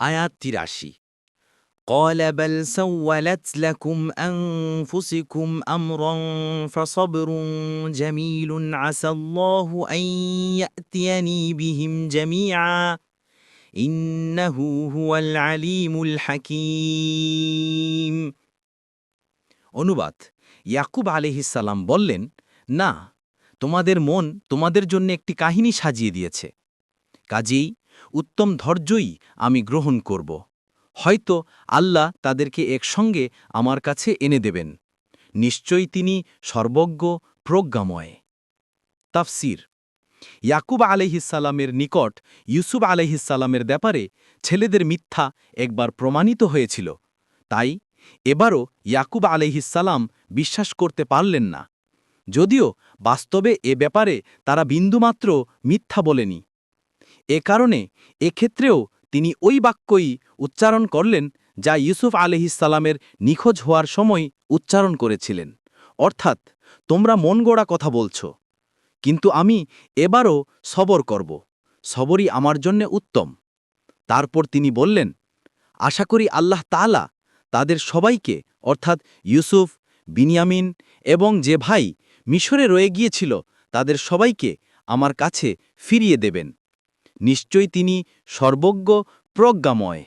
আয়াত ৮৩ قال بل سولت لكم أنفسكم أمرا فصبر جميل عسى الله أن يأتيني بهم جميعا إنه هو العليم الحكيم অনুবাদ ইয়াকুব আলাইহিসসালাম বললেন, না, তোমাদের মন তোমাদের জন্য একটি কাহিনী সাজিয়ে দিয়েছে। কাজেই উত্তম ধৈর্যই আমি গ্রহণ করব। হয়তো আল্লাহ তাদেরকে একসঙ্গে আমার কাছে এনে দেবেন। নিশ্চয়ই তিনি সর্বজ্ঞ, প্রজ্ঞাময়। তাফসির: ইয়াকুব আলাইহিসসালামের নিকট ইউসুফ আলাইহিসসালামের ব্যাপারে ছেলেদের মিথ্যা একবার প্রমাণিত হয়েছিল, তাই এবারও ইয়াকুব আলাইহিসসালাম বিশ্বাস করতে পারলেন না, যদিও বাস্তবে এ ব্যাপারে তারা বিন্দুমাত্র মিথ্যা বলেনি। এ কারণে এক্ষেত্রেও তিনি ওই বাক্যই উচ্চারণ করলেন যা ইউসুফ আলাইহিসসালামের নিখোঁজ হওয়ার সময় উচ্চারণ করেছিলেন, অর্থাৎ, তোমরা মন গড়া কথা বলছ, কিন্তু আমি এবারও সবর করব, সবরই আমার জন্য উত্তম। তারপর তিনি বললেন, আশা করি আল্লাহ তাআলা তাদের সবাইকে, অর্থাৎ ইউসুফ, বিনিয়ামিন এবং যে ভাই মিশরে রয়ে গিয়েছিল তাদের সবাইকে আমার কাছে ফিরিয়ে দেবেন। নিশ্চয়ই তিনি সর্বজ্ঞ, প্রজ্ঞাময়।